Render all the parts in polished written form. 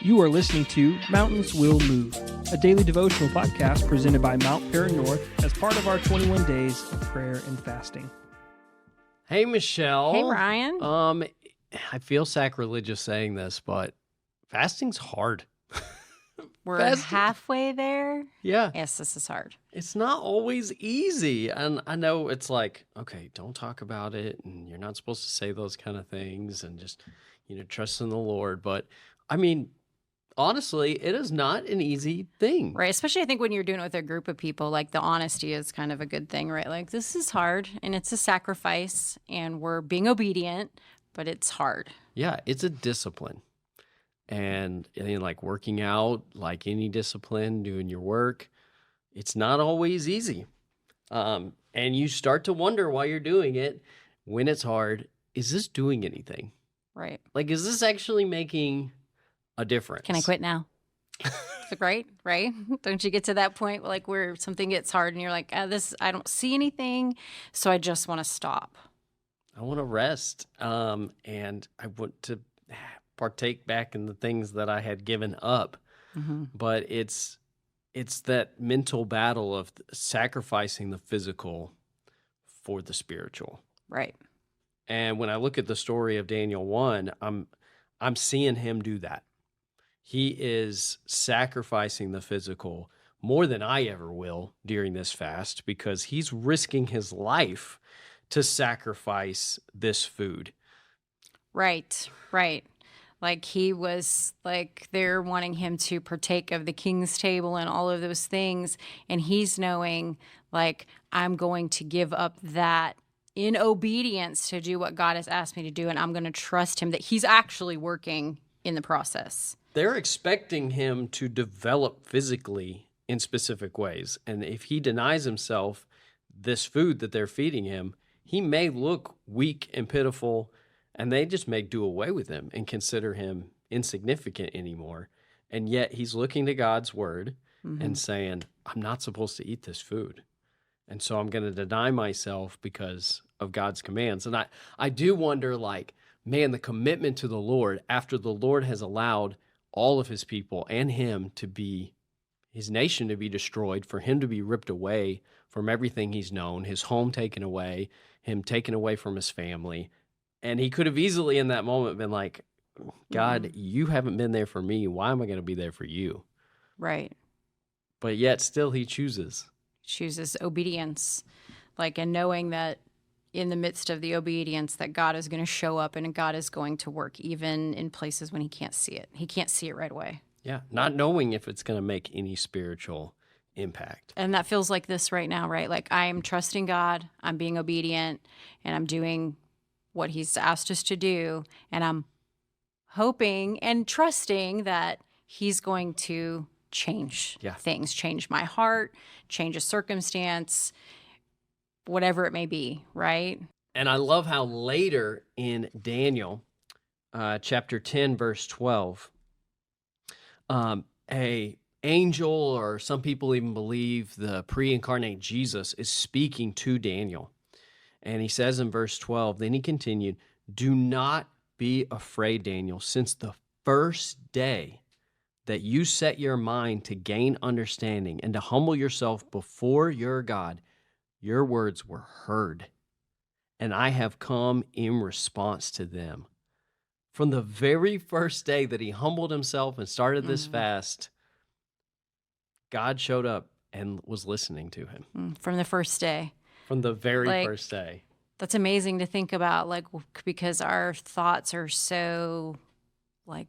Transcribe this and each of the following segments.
You are listening to Mountains Will Move, a daily devotional podcast presented by Mount Paran North as part of our 21 days of prayer and fasting. Hey, Michelle. Hey, Ryan. I feel sacrilegious saying this, but fasting's hard. We're halfway there. Yeah. Yes, this is hard. It's not always easy. And I know it's like, okay, don't talk about it. And you're not supposed to say those kind of things and just, trust in the Lord. But I mean, honestly, it is not an easy thing. Right. Especially I think when you're doing it with a group of people, like the honesty is kind of a good thing, right? Like this is hard and it's a sacrifice and we're being obedient, but it's hard. Yeah, it's a discipline. And like working out, like any discipline, doing your work, it's not always easy. And you start to wonder while you're doing it, when it's hard, is this doing anything? Right. Like, is this actually making a difference? Can I quit now? Right? Don't you get to that point like where something gets hard and you're like, I don't see anything, so I just want to stop. I want to rest. And I want to partake back in the things that I had given up. Mm-hmm. But it's that mental battle of sacrificing the physical for the spiritual. Right. And when I look at the story of Daniel 1, I'm seeing him do that. He is sacrificing the physical more than I ever will during this fast because he's risking his life to sacrifice this food. Right. Like he was like they're wanting him to partake of the king's table and all of those things. And he's knowing like I'm going to give up that in obedience to do what God has asked me to do. And I'm going to trust him that he's actually working in the process. They're expecting him to develop physically in specific ways. And if he denies himself this food that they're feeding him, he may look weak and pitiful, and they just may do away with him and consider him insignificant anymore. And yet he's looking to God's word and saying, I'm not supposed to eat this food. And so I'm going to deny myself because of God's commands. And I do wonder, like, man, the commitment to the Lord after the Lord has allowed all of his people and him to be, his nation to be destroyed, for him to be ripped away from everything he's known, his home taken away, him taken away from his family. And he could have easily in that moment been like, God, you haven't been there for me. Why am I going to be there for you? Right. But yet still he chooses obedience, like, and knowing that in the midst of the obedience that God is going to show up and God is going to work even in places when he can't see it. He can't see it right away. Yeah, not knowing if it's going to make any spiritual impact. And that feels like this right now, right? Like I am trusting God, I'm being obedient, and I'm doing what he's asked us to do, and I'm hoping and trusting that he's going to change things, change my heart, change a circumstance, whatever it may be, right? And I love how later in Daniel, chapter 10, verse 12, a angel, or some people even believe the pre-incarnate Jesus, is speaking to Daniel. And he says in verse 12, then he continued, do not be afraid, Daniel, since the first day that you set your mind to gain understanding and to humble yourself before your God, your words were heard, and I have come in response to them. From the very first day that he humbled himself and started this fast, God showed up and was listening to him. From the first day. From the very first day. That's amazing to think about, like, because our thoughts are so, like,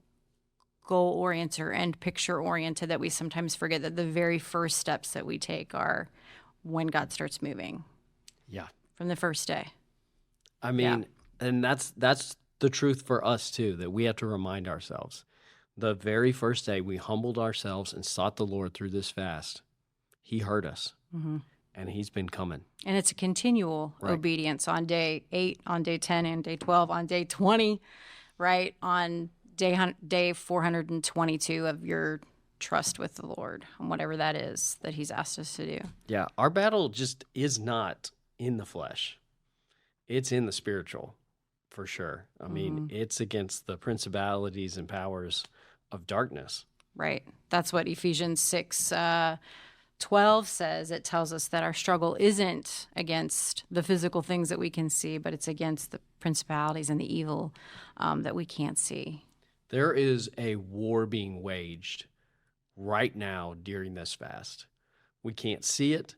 goal-oriented and picture-oriented that we sometimes forget that the very first steps that we take are when God starts moving. Yeah. From the first day. I mean, and that's the truth for us too, that we have to remind ourselves. The very first day we humbled ourselves and sought the Lord through this fast, he heard us. And he's been coming. And it's a continual obedience on day 8, on day 10, and day 12, on day 20, right? On day 422 of your trust with the Lord, on whatever that is that he's asked us to do. Yeah, our battle just is not in the flesh. It's in the spiritual, for sure. I mean, it's against the principalities and powers of darkness. Right. That's what Ephesians 6:12 says. It tells us that our struggle isn't against the physical things that we can see, but it's against the principalities and the evil that we can't see. There is a war being waged right now during this fast. We can't see it,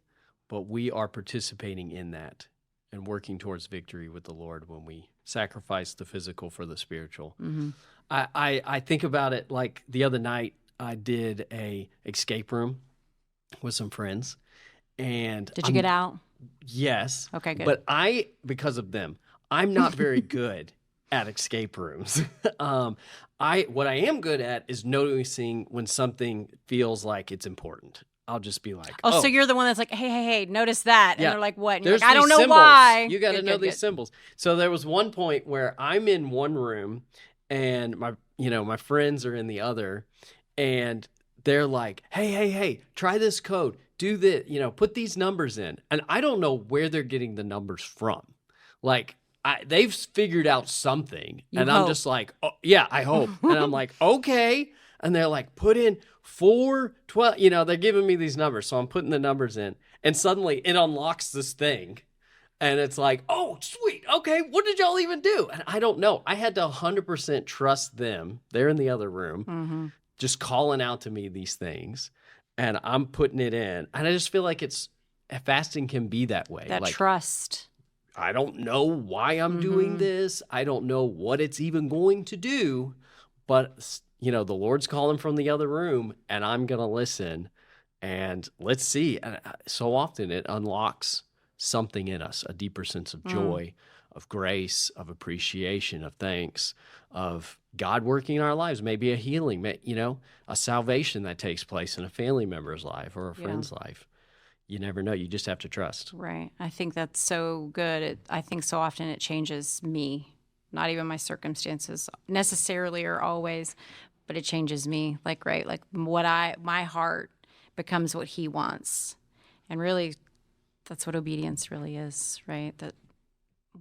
but we are participating in that and working towards victory with the Lord when we sacrifice the physical for the spiritual. Mm-hmm. I think about it like the other night I did a escape room with some friends. And did you get out? Yes. Okay, good. But because of them, I'm not very good at escape rooms. What I am good at is noticing when something feels like it's important. I'll just be like, so you're the one that's like, hey, notice that. And Yeah. they're like, what? And There's you're like, I don't these know symbols. why. You got to know these good. symbols. So there was one point where I'm in one room and my friends are in the other, and they're like, hey, try this code. Do this, put these numbers in. And I don't know where they're getting the numbers from. Like, they've figured out something. I'm just like, oh, yeah, I hope. And I'm like, okay. And they're like, put in 412. They're giving me these numbers. So I'm putting the numbers in. And suddenly it unlocks this thing. And it's like, oh, sweet. Okay, what did y'all even do? And I don't know. I had to 100% trust them. They're in the other room, just calling out to me these things. And I'm putting it in. And I just feel like fasting can be that way. That like, trust. I don't know why I'm doing this. I don't know what it's even going to do. But, the Lord's calling from the other room, and I'm going to listen. And let's see. And so often it unlocks something in us, a deeper sense of joy, of grace, of appreciation, of thanks, of God working in our lives, maybe a healing, a salvation that takes place in a family member's life or a friend's life. You never know. You just have to trust. Right. I think that's so good. I think so often it changes me, not even my circumstances necessarily or always, but it changes me. Like my heart becomes what he wants. And really, that's what obedience really is, right? That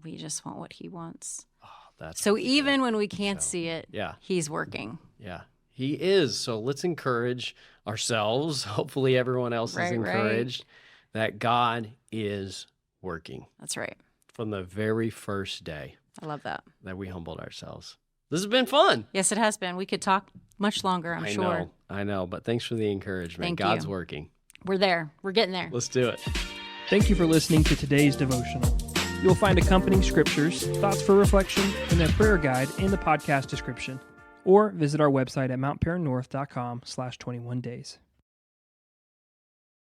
we just want what he wants. Oh, that's so even when we can't see it, yeah, he's working. Yeah, he is. So let's encourage ourselves. Hopefully everyone else is encouraged that God is working. That's right. From the very first day. I love that we humbled ourselves. This has been fun. Yes, it has been. We could talk much longer, I'm sure. I know, but thanks for the encouragement. God's working. We're there. We're getting there. Let's do it. Thank you for listening to today's devotional. You'll find accompanying scriptures, thoughts for reflection, and a prayer guide in the podcast description. Or visit our website at mountparannorth.com/21days.